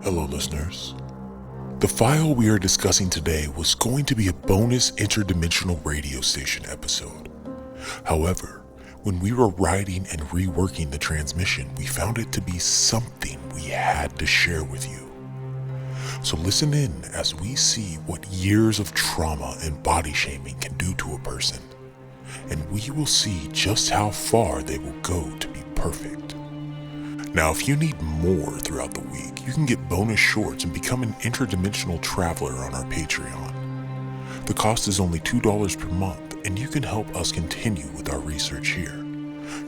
Hello, listeners. The file we are discussing today was going to be a bonus interdimensional radio station episode. However, when we were writing and reworking the transmission, we found it to be something we had to share with you. So listen in as we see what years of trauma and body shaming can do to a person, and we will see just how far they will go to be perfect. Now, if you need more throughout the week, you can get bonus shorts and become an interdimensional traveler on our Patreon. The cost is only $2 per month, and you can help us continue with our research here.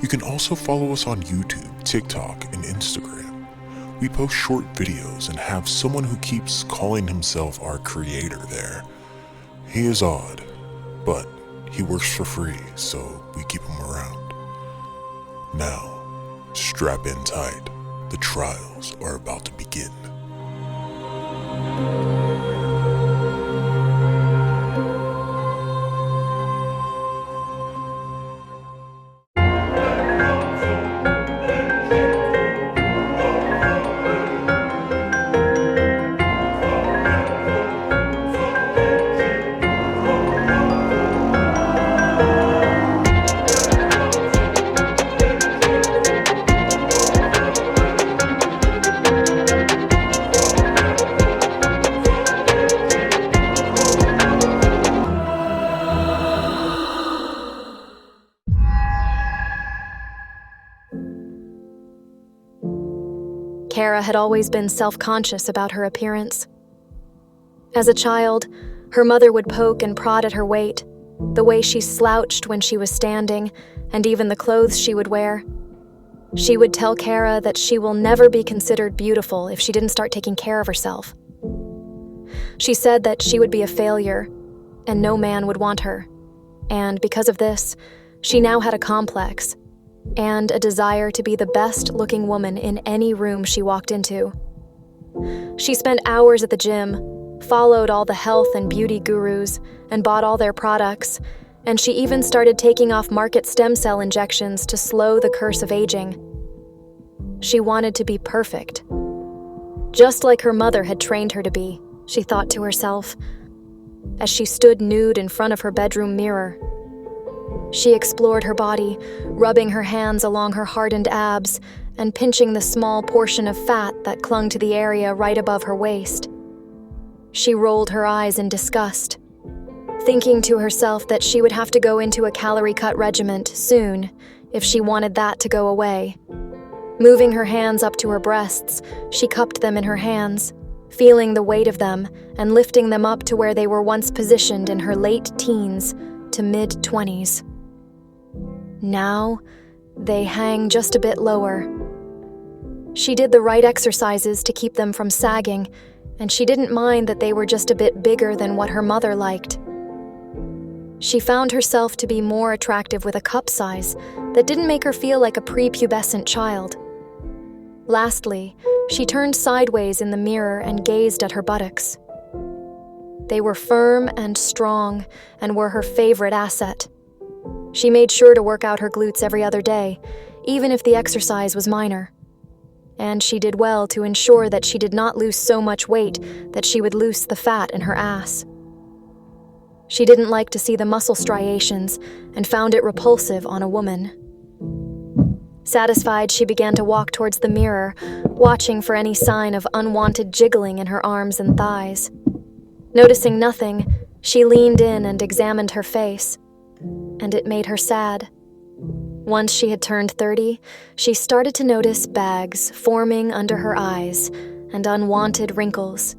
You can also follow us on YouTube, TikTok, and Instagram. We post short videos and have someone who keeps calling himself our creator there. He is odd, but he works for free, so we keep him around. Now, strap in tight. The trials are about to begin. Kara had always been self-conscious about her appearance. As a child, her mother would poke and prod at her weight, the way she slouched when she was standing, and even the clothes she would wear. She would tell Kara that she will never be considered beautiful if she didn't start taking care of herself. She said that she would be a failure, and no man would want her. And because of this, she now had a complex and a desire to be the best-looking woman in any room she walked into. She spent hours at the gym, followed all the health and beauty gurus, and bought all their products, and she even started taking off-market stem cell injections to slow the curse of aging. She wanted to be perfect, just like her mother had trained her to be, she thought to herself, as she stood nude in front of her bedroom mirror. She explored her body, rubbing her hands along her hardened abs and pinching the small portion of fat that clung to the area right above her waist. She rolled her eyes in disgust, thinking to herself that she would have to go into a calorie-cut regimen soon if she wanted that to go away. Moving her hands up to her breasts, she cupped them in her hands, feeling the weight of them and lifting them up to where they were once positioned in her late teens to mid-20s. Now, they hang just a bit lower. She did the right exercises to keep them from sagging, and she didn't mind that they were just a bit bigger than what her mother liked. She found herself to be more attractive with a cup size that didn't make her feel like a prepubescent child. Lastly, she turned sideways in the mirror and gazed at her buttocks. They were firm and strong and were her favorite asset. She made sure to work out her glutes every other day, even if the exercise was minor. And she did well to ensure that she did not lose so much weight that she would lose the fat in her ass. She didn't like to see the muscle striations and found it repulsive on a woman. Satisfied, she began to walk towards the mirror, watching for any sign of unwanted jiggling in her arms and thighs. Noticing nothing, she leaned in and examined her face, and it made her sad. Once she had turned 30, she started to notice bags forming under her eyes and unwanted wrinkles.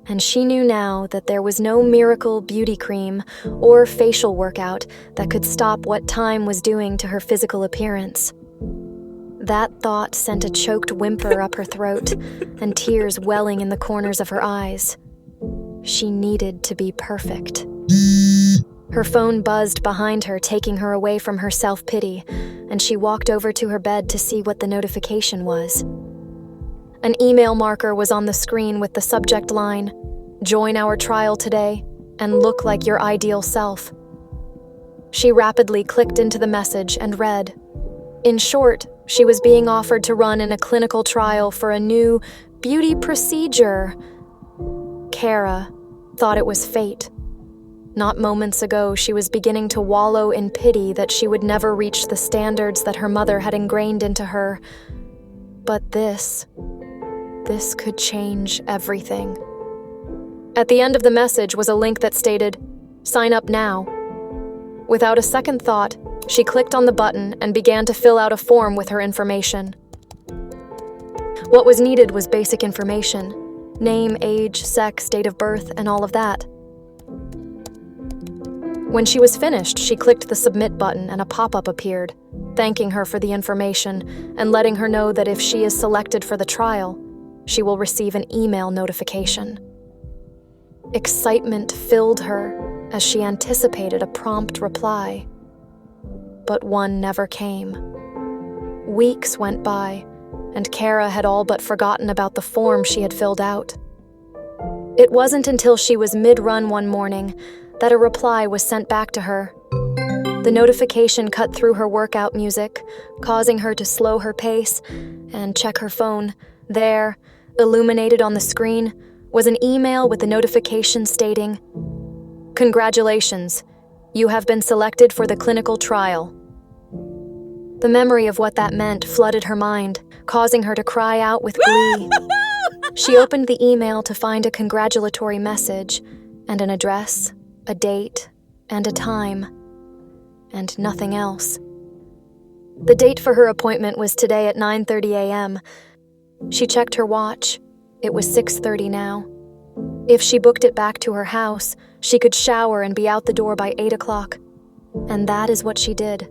And she knew now that there was no miracle beauty cream or facial workout that could stop what time was doing to her physical appearance. That thought sent a choked whimper up her throat and tears welling in the corners of her eyes. She needed to be perfect. Her phone buzzed behind her, taking her away from her self-pity, and she walked over to her bed to see what the notification was. An email marker was on the screen with the subject line, "Join our trial today and look like your ideal self." She rapidly clicked into the message and read, "In short, She was being offered to run in a clinical trial for a new beauty procedure. Kara thought it was fate. Not moments ago, she was beginning to wallow in pity that she would never reach the standards that her mother had ingrained into her. But this could change everything. At the end of the message was a link that stated, "Sign up now." Without a second thought, she clicked on the button and began to fill out a form with her information. What was needed was basic information: name, age, sex, date of birth, and all of that. When she was finished, she clicked the submit button and a pop-up appeared, thanking her for the information and letting her know that if she is selected for the trial, she will receive an email notification. Excitement filled her as she anticipated a prompt reply. But one never came. Weeks went by, and Kara had all but forgotten about the form she had filled out. It wasn't until she was mid-run one morning that a reply was sent back to her. The notification cut through her workout music, causing her to slow her pace and check her phone. There, illuminated on the screen, was an email with the notification stating, "Congratulations, you have been selected for the clinical trial." The memory of what that meant flooded her mind, causing her to cry out with glee. She opened the email to find a congratulatory message and an address, a date, and a time, and nothing else. The date for her appointment was today at 9:30 a.m. She checked her watch. It was 6:30 now. If she booked it back to her house, she could shower and be out the door by 8 o'clock. And that is what she did.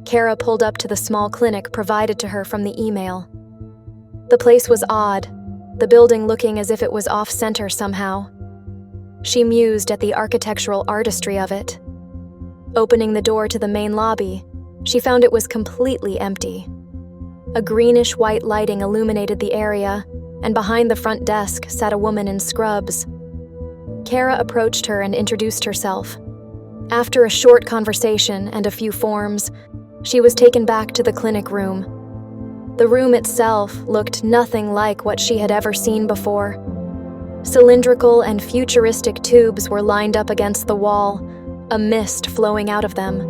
Kara pulled up to the small clinic provided to her from the email. The place was odd, the building looking as if it was off-center somehow. She mused at the architectural artistry of it. Opening the door to the main lobby, she found it was completely empty. A greenish-white lighting illuminated the area, and behind the front desk sat a woman in scrubs. Kara approached her and introduced herself. After a short conversation and a few forms, she was taken back to the clinic room. The room itself looked nothing like what she had ever seen before. Cylindrical and futuristic tubes were lined up against the wall, a mist flowing out of them.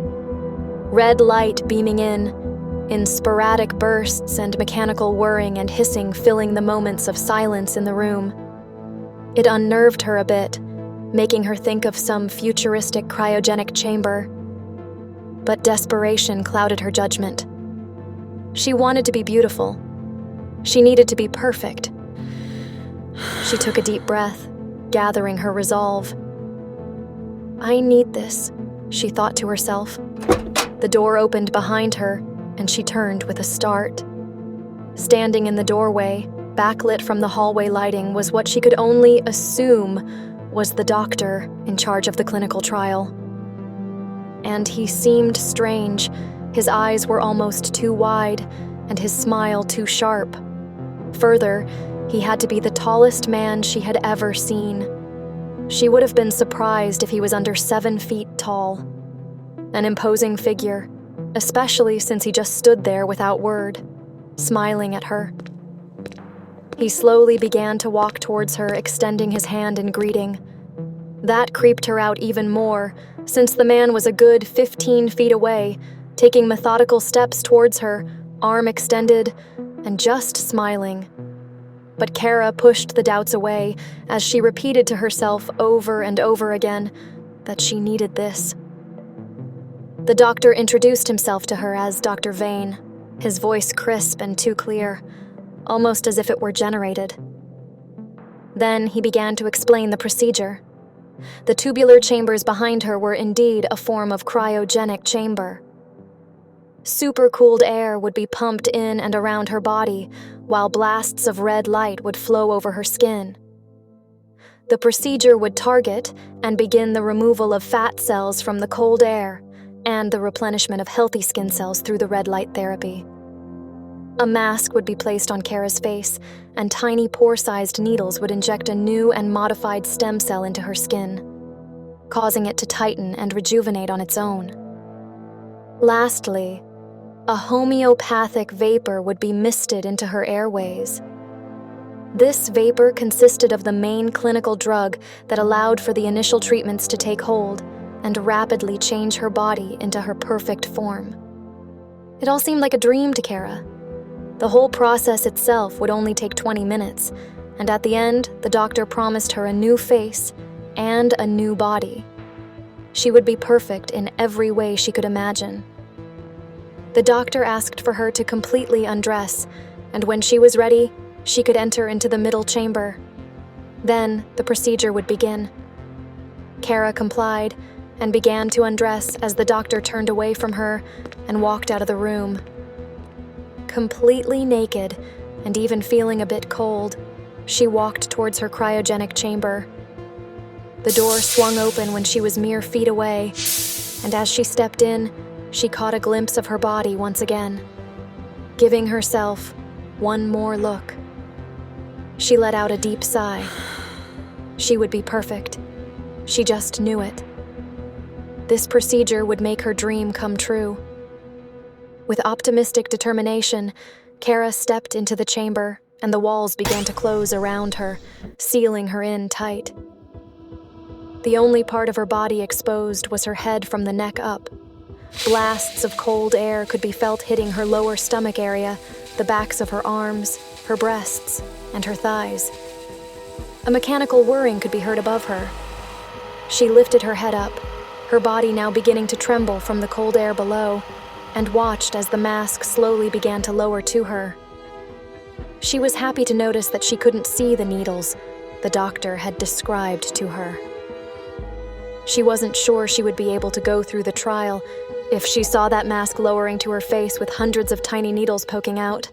Red light beaming in sporadic bursts and mechanical whirring and hissing filling the moments of silence in the room. It unnerved her a bit, making her think of some futuristic cryogenic chamber. But desperation clouded her judgment. She wanted to be beautiful. She needed to be perfect. She took a deep breath, gathering her resolve. "I need this," she thought to herself. The door opened behind her, and she turned with a start. Standing in the doorway, backlit from the hallway lighting, was what she could only assume was the doctor in charge of the clinical trial. And he seemed strange. His eyes were almost too wide, and his smile too sharp. Further, he had to be the tallest man she had ever seen. She would have been surprised if he was under 7 feet tall. An imposing figure, especially since he just stood there without word, smiling at her. He slowly began to walk towards her, extending his hand in greeting. That creeped her out even more, since the man was a good 15 feet away, taking methodical steps towards her, arm extended, and just smiling. But Kara pushed the doubts away as she repeated to herself over and over again that she needed this. The doctor introduced himself to her as Dr. Vane, his voice crisp and too clear, almost as if it were generated. Then he began to explain the procedure. The tubular chambers behind her were indeed a form of cryogenic chamber. Supercooled air would be pumped in and around her body, while blasts of red light would flow over her skin. The procedure would target and begin the removal of fat cells from the cold air, and the replenishment of healthy skin cells through the red light therapy. A mask would be placed on Kara's face, and tiny pore-sized needles would inject a new and modified stem cell into her skin, causing it to tighten and rejuvenate on its own. Lastly, a homeopathic vapor would be misted into her airways. This vapor consisted of the main clinical drug that allowed for the initial treatments to take hold and rapidly change her body into her perfect form. It all seemed like a dream to Kara. The whole process itself would only take 20 minutes, and at the end, the doctor promised her a new face and a new body. She would be perfect in every way she could imagine. The doctor asked for her to completely undress, and when she was ready, she could enter into the middle chamber. Then the procedure would begin. Kara complied and began to undress as the doctor turned away from her and walked out of the room. Completely naked, and even feeling a bit cold, she walked towards her cryogenic chamber. The door swung open when she was mere feet away, and as she stepped in, she caught a glimpse of her body once again, giving herself one more look. She let out a deep sigh. She would be perfect. She just knew it. This procedure would make her dream come true. With optimistic determination, Kara stepped into the chamber, and the walls began to close around her, sealing her in tight. The only part of her body exposed was her head from the neck up. Blasts of cold air could be felt hitting her lower stomach area, the backs of her arms, her breasts, and her thighs. A mechanical whirring could be heard above her. She lifted her head up, her body now beginning to tremble from the cold air below, and watched as the mask slowly began to lower to her. She was happy to notice that she couldn't see the needles the doctor had described to her. She wasn't sure she would be able to go through the trial if she saw that mask lowering to her face with hundreds of tiny needles poking out.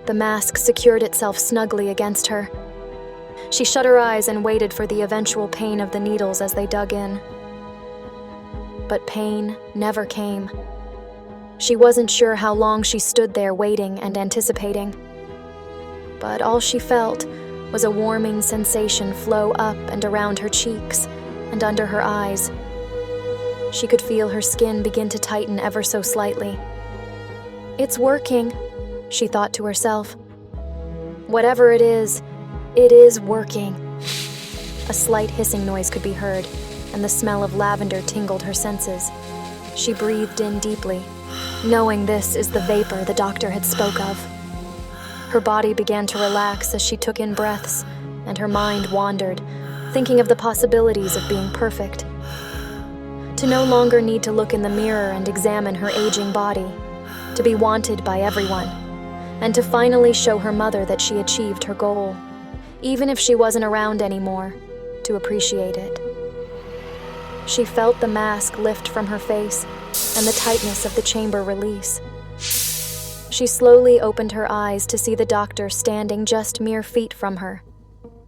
The mask secured itself snugly against her. She shut her eyes and waited for the eventual pain of the needles as they dug in. But pain never came. She wasn't sure how long she stood there waiting and anticipating. But all she felt was a warming sensation flow up and around her cheeks and under her eyes. She could feel her skin begin to tighten ever so slightly. "It's working," she thought to herself. "Whatever it is working." A slight hissing noise could be heard, and the smell of lavender tingled her senses. She breathed in deeply, knowing this is the vapor the doctor had spoke of. Her body began to relax as she took in breaths, and her mind wandered, thinking of the possibilities of being perfect. To no longer need to look in the mirror and examine her aging body, to be wanted by everyone, and to finally show her mother that she achieved her goal, even if she wasn't around anymore, to appreciate it. She felt the mask lift from her face and the tightness of the chamber release. She slowly opened her eyes to see the doctor standing just mere feet from her,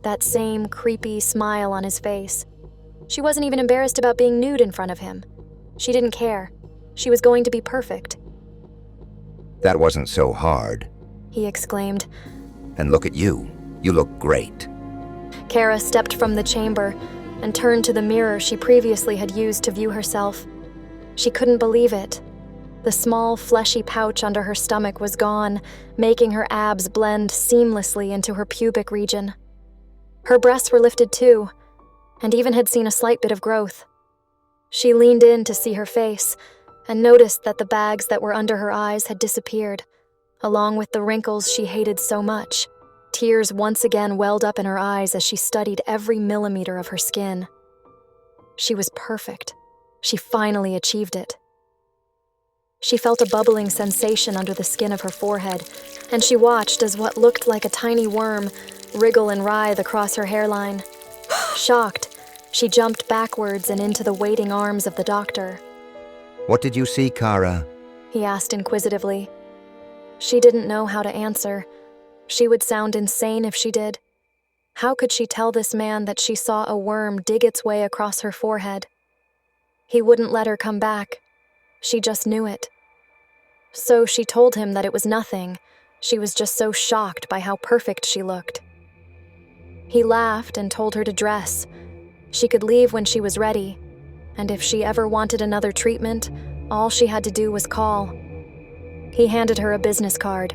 that same creepy smile on his face. She wasn't even embarrassed about being nude in front of him. She didn't care. She was going to be perfect. "That wasn't so hard," he exclaimed. "And look at you. You look great." Kara stepped from the chamber and turned to the mirror she previously had used to view herself. She couldn't believe it. The small, fleshy pouch under her stomach was gone, making her abs blend seamlessly into her pubic region. Her breasts were lifted too, and even had seen a slight bit of growth. She leaned in to see her face, and noticed that the bags that were under her eyes had disappeared, along with the wrinkles she hated so much. Tears once again welled up in her eyes as she studied every millimeter of her skin. She was perfect. She finally achieved it. She felt a bubbling sensation under the skin of her forehead, and she watched as what looked like a tiny worm wriggle and writhe across her hairline. Shocked, she jumped backwards and into the waiting arms of the doctor. "What did you see, Kara?" he asked inquisitively. She didn't know how to answer. She would sound insane if she did. How could she tell this man that she saw a worm dig its way across her forehead? He wouldn't let her come back. She just knew it. So she told him that it was nothing. She was just so shocked by how perfect she looked. He laughed and told her to dress. She could leave when she was ready, and if she ever wanted another treatment, all she had to do was call. He handed her a business card.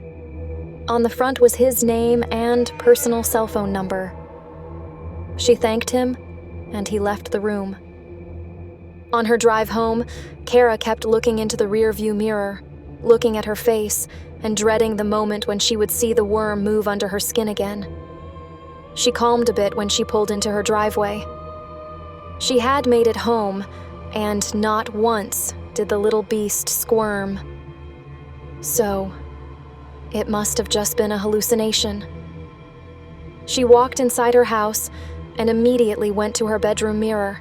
On the front was his name and personal cell phone number. She thanked him, and he left the room. On her drive home, Kara kept looking into the rearview mirror, looking at her face and dreading the moment when she would see the worm move under her skin again. She calmed a bit when she pulled into her driveway. She had made it home, and not once did the little beast squirm. So, it must have just been a hallucination. She walked inside her house and immediately went to her bedroom mirror.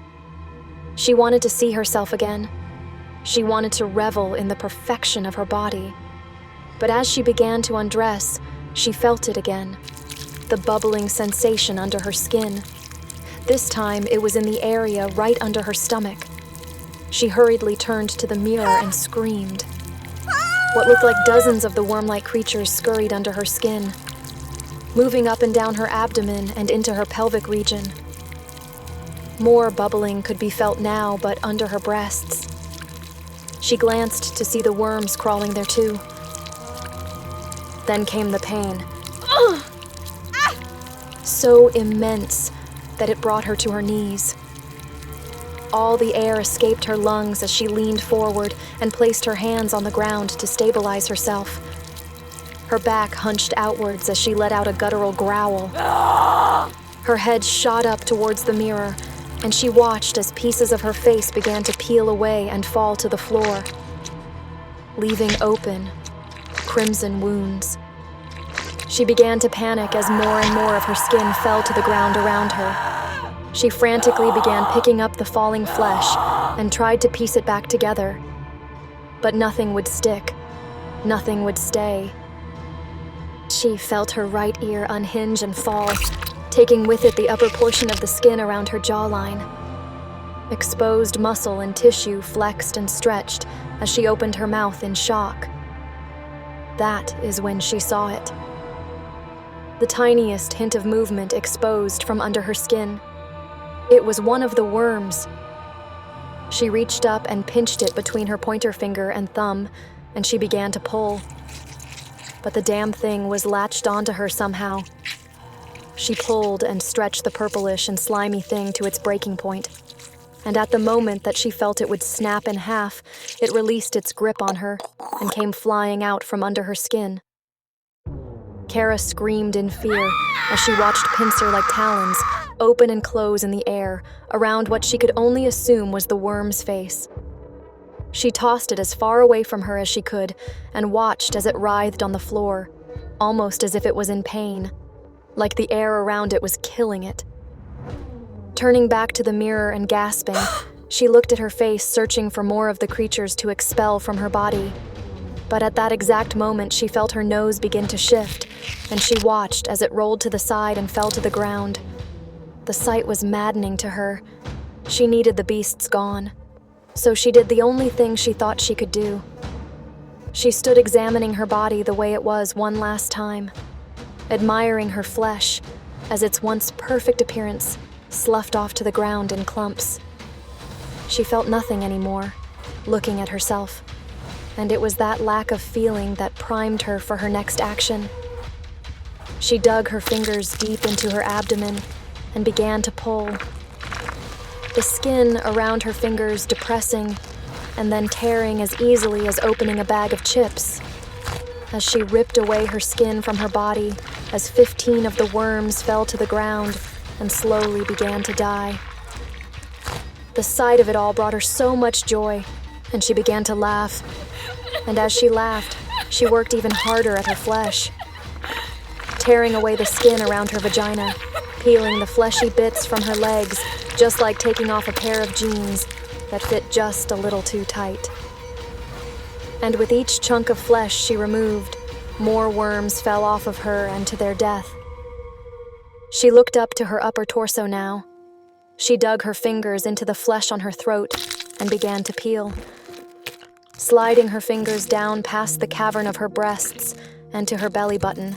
She wanted to see herself again. She wanted to revel in the perfection of her body. But as she began to undress, she felt it again, the bubbling sensation under her skin. This time, it was in the area right under her stomach. She hurriedly turned to the mirror and screamed. What looked like dozens of the worm-like creatures scurried under her skin, moving up and down her abdomen and into her pelvic region. More bubbling could be felt now, but under her breasts. She glanced to see the worms crawling there too. Then came the pain. So immense that it brought her to her knees. All the air escaped her lungs as she leaned forward and placed her hands on the ground to stabilize herself. Her back hunched outwards as she let out a guttural growl. Her head shot up towards the mirror, and she watched as pieces of her face began to peel away and fall to the floor, leaving open, crimson wounds. She began to panic as more and more of her skin fell to the ground around her. She frantically began picking up the falling flesh and tried to piece it back together. But nothing would stick. Nothing would stay. She felt her right ear unhinge and fall, taking with it the upper portion of the skin around her jawline. Exposed muscle and tissue flexed and stretched as she opened her mouth in shock. That is when she saw it. The tiniest hint of movement exposed from under her skin. It was one of the worms. She reached up and pinched it between her pointer finger and thumb, and she began to pull. But the damn thing was latched onto her somehow. She pulled and stretched the purplish and slimy thing to its breaking point, and at the moment that she felt it would snap in half, it released its grip on her and came flying out from under her skin. Kara screamed in fear as she watched pincer-like talons open and close in the air around what she could only assume was the worm's face. She tossed it as far away from her as she could and watched as it writhed on the floor, almost as if it was in pain, like the air around it was killing it. Turning back to the mirror and gasping, she looked at her face, searching for more of the creatures to expel from her body. But at that exact moment, she felt her nose begin to shift, and she watched as it rolled to the side and fell to the ground. The sight was maddening to her. She needed the beasts gone, so she did the only thing she thought she could do. She stood examining her body the way it was one last time, admiring her flesh as its once perfect appearance sloughed off to the ground in clumps. She felt nothing anymore, looking at herself, and it was that lack of feeling that primed her for her next action. She dug her fingers deep into her abdomen and began to pull. The skin around her fingers depressing and then tearing as easily as opening a bag of chips. As she ripped away her skin from her body, as 15 of the worms fell to the ground and slowly began to die. The sight of it all brought her so much joy, and she began to laugh. And as she laughed, she worked even harder at her flesh, tearing away the skin around her vagina, peeling the fleshy bits from her legs, just like taking off a pair of jeans that fit just a little too tight. And with each chunk of flesh she removed, more worms fell off of her and to their death. She looked up to her upper torso now. She dug her fingers into the flesh on her throat and began to peel, sliding her fingers down past the cavern of her breasts and to her belly button.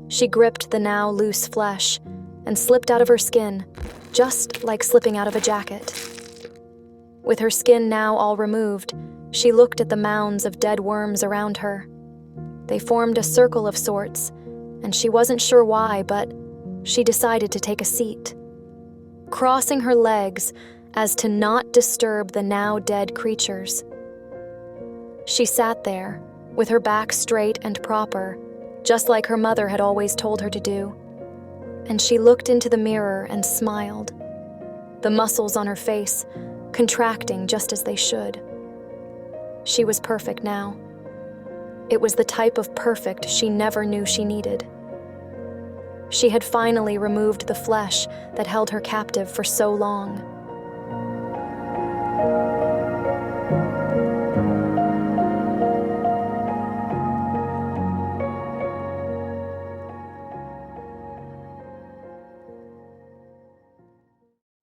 She gripped the now loose flesh and slipped out of her skin, just like slipping out of a jacket. With her skin now all removed, she looked at the mounds of dead worms around her. They formed a circle of sorts, and she wasn't sure why, but she decided to take a seat, crossing her legs as to not disturb the now dead creatures. She sat there, with her back straight and proper, just like her mother had always told her to do. And she looked into the mirror and smiled, the muscles on her face contracting just as they should. She was perfect now. It was the type of perfect she never knew she needed. She had finally removed the flesh that held her captive for so long.